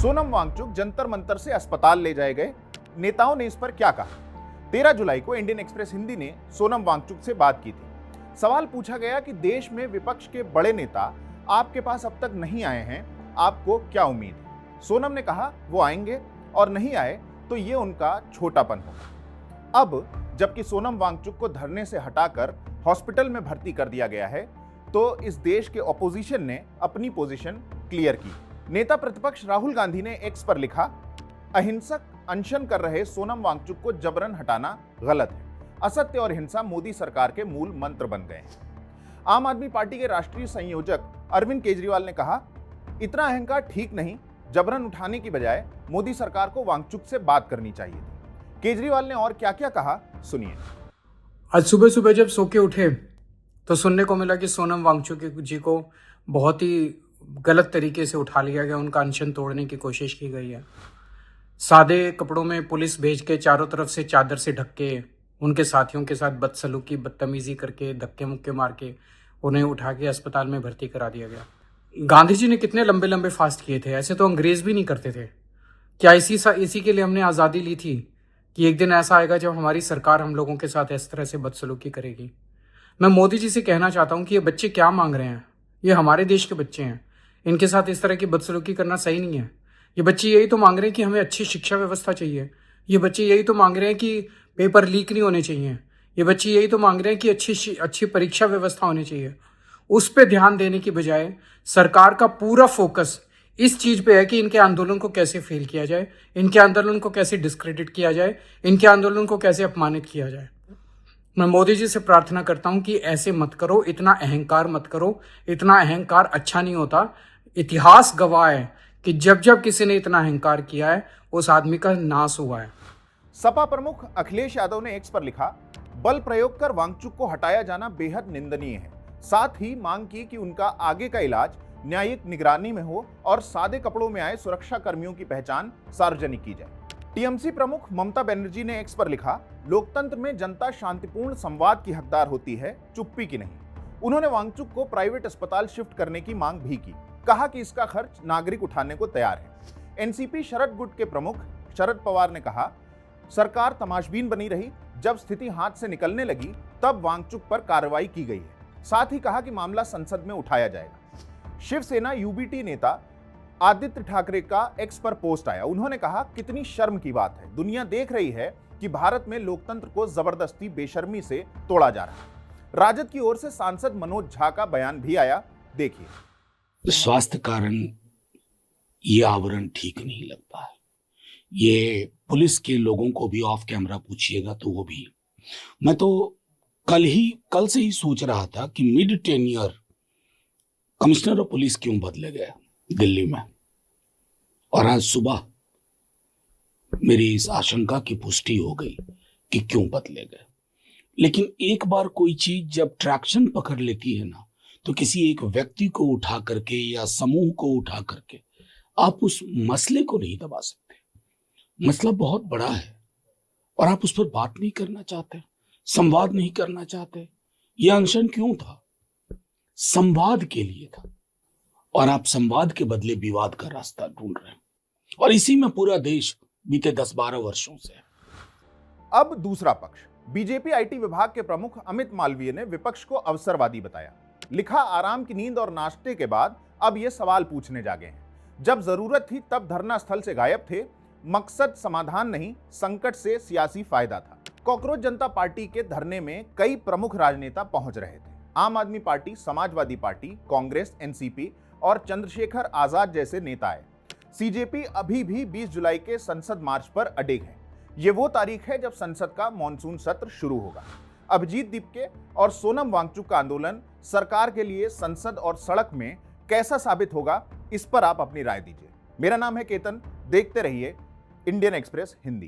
सोनम वांगचुक जंतर मंतर से अस्पताल ले जाए गए। नेताओं ने इस पर क्या कहा? 13 जुलाई को इंडियन एक्सप्रेस हिंदी ने सोनम वांगचुक से बात की थी। सवाल पूछा गया कि देश में विपक्ष के बड़े नेता आपके पास अब तक नहीं आए हैं, आपको क्या उम्मीद है? सोनम ने कहा वो आएंगे और नहीं आए तो ये उनका छोटापन होगा। अब जबकि सोनम वांगचुक को धरने से हटाकर हॉस्पिटल में भर्ती कर दिया गया है, तो इस देश के ऑपोजिशन ने अपनी पोजीशन क्लियर की। नेता प्रतिपक्ष राहुल गांधी ने एक्स पर लिखा, अहिंसक अनशन कर रहे सोनम वांगचुक को जबरन हटाना गलत है। असत्य और हिंसा मोदी सरकार के मूल मंत्र बन गए हैं। आम आदमी पार्टी के राष्ट्रीय संयोजक अरविंद केजरीवाल ने कहा, इतना अहंकार ठीक नहीं, जबरन उठाने की बजाय मोदी सरकार को वांगचुक से बात करनी चाहिए थी। केजरीवाल ने और क्या क्या कहा, सुनिए। आज सुबह सुबह जब सो के उठे तो सुनने को मिला कि सोनम वांगचुक जी को बहुत ही गलत तरीके से उठा लिया गया, उनका अनशन तोड़ने की कोशिश की गई है। सादे कपड़ों में पुलिस भेज के चारों तरफ से चादर से ढक के उनके साथियों के साथ बदसलूकी बदतमीजी करके धक्के मुक्के मार के उन्हें उठा के अस्पताल में भर्ती करा दिया गया। गांधी जी ने कितने लंबे लंबे फास्ट किए थे, ऐसे तो अंग्रेज भी नहीं करते थे। क्या इसी के लिए हमने आज़ादी ली थी कि एक दिन ऐसा आएगा जब हमारी सरकार हम लोगों के साथ इस तरह से बदसलूकी करेगी? मैं मोदी जी से कहना चाहता हूं कि ये बच्चे क्या मांग रहे हैं? ये हमारे देश के बच्चे हैं, इनके साथ इस तरह की बदसलूकी करना सही नहीं है। ये बच्चे यही तो मांग रहे हैं कि हमें अच्छी शिक्षा व्यवस्था चाहिए। ये बच्चे यही तो मांग रहे हैं कि पेपर लीक नहीं होने चाहिए। ये बच्चे यही तो मांग रहे हैं कि अच्छी परीक्षा व्यवस्था होनी चाहिए। उस पर ध्यान देने की बजाय सरकार का पूरा फोकस इस चीज पे है कि इनके आंदोलन को कैसे फेल किया जाए, इनके आंदोलन को कैसे डिस्क्रेडिट किया जाए, इनके आंदोलन को कैसे अपमानित किया जाए। मैं मोदी जी से प्रार्थना करता हूं कि ऐसे मत करो, इतना अहंकार मत करो। इतना अहंकार अच्छा नहीं होता। इतिहास गवाह है कि जब जब किसी ने इतना अहंकार किया है उस आदमी का नाश हुआ है। सपा प्रमुख अखिलेश यादव ने एक्स पर लिखा, बल प्रयोग कर वांगचुक को हटाया जाना बेहद निंदनीय है। साथ ही मांग की कि उनका आगे का इलाज न्यायिक निगरानी में हो और सादे कपड़ों में आए सुरक्षा कर्मियों की पहचान सार्वजनिक की जाए। टीएमसी प्रमुख ममता बनर्जी ने एक्स पर लिखा, लोकतंत्र में जनता शांतिपूर्ण संवाद की हकदार होती है, चुप्पी की नहीं। उन्होंने वांगचुक को प्राइवेट अस्पताल शिफ्ट करने की मांग भी की। कहा कि इसका खर्च नागरिक उठाने को तैयार है। एनसीपी शरद गुट के प्रमुख शरद पवार ने कहा, सरकार तमाशबीन बनी रही, जब स्थिति हाथ से निकलने लगी तब वांगचुक पर कार्रवाई की गई है। साथ ही कहा कि मामला संसद में उठाया जाएगा। शिवसेना यूबीटी नेता आदित्य ठाकरे का एक्स पर पोस्ट आया। उन्होंने कहा, कितनी शर्म की बात है, दुनिया देख रही है कि भारत में लोकतंत्र को जबरदस्ती बेशर्मी से तोड़ा जा रहा है। राजद की ओर से सांसद मनोज झा का बयान भी आया, देखिए। स्वास्थ्य कारण ये आवरण ठीक नहीं लगता है। ये पुलिस के लोगों को भी ऑफ कैमरा पूछिएगा तो वो भी। मैं तो कल से ही सोच रहा था कि mid tenure commissioner of police क्यों बदले गए दिल्ली में, और आज सुबह मेरी इस आशंका की पुष्टि हो गई कि क्यों बदले गए। लेकिन एक बार कोई चीज जब ट्रैक्शन पकड़ लेती है ना, तो किसी एक व्यक्ति को उठा करके या समूह को उठा करके आप उस मसले को नहीं दबा सकते। मसला बहुत बड़ा है और आप उस पर बात नहीं करना चाहते, संवाद नहीं करना चाहते। यह अनशन क्यों था? संवाद के लिए था, और आप संवाद के बदले विवाद का रास्ता ढूंढ रहे हैं, और इसी में पूरा देश बीते 10-12 वर्षों से। अब दूसरा पक्ष। बीजेपी आईटी विभाग के प्रमुख अमित मालवीय ने विपक्ष को अवसरवादी बताया। लिखा, आराम की नींद और नाश्ते के बाद अब ये सवाल पूछने जागे हैं। जब जरूरत थी तब धरना स्थल से गायब थे। मकसद समाधान नहीं, संकट से सियासी फायदा था। कॉकरोच जनता पार्टी के धरने में कई प्रमुख राजनेता पहुंच रहे थे। आम आदमी party, Samajwadi party, Congress, NCP और चंद्रशेखर आजाद जैसे नेता आए। सीजेपी अभी भी 20 जुलाई के संसद मार्च पर अडिग है। ये वो तारीख है जब संसद का मॉनसून सत्र शुरू होगा। अभिजीत दीपके और सोनम वांगचुक का आंदोलन सरकार के लिए संसद और सड़क में कैसा साबित होगा, इस पर आप अपनी राय दीजिए। मेरा नाम है केतन, देखते रहिए इंडियन एक्सप्रेस हिंदी।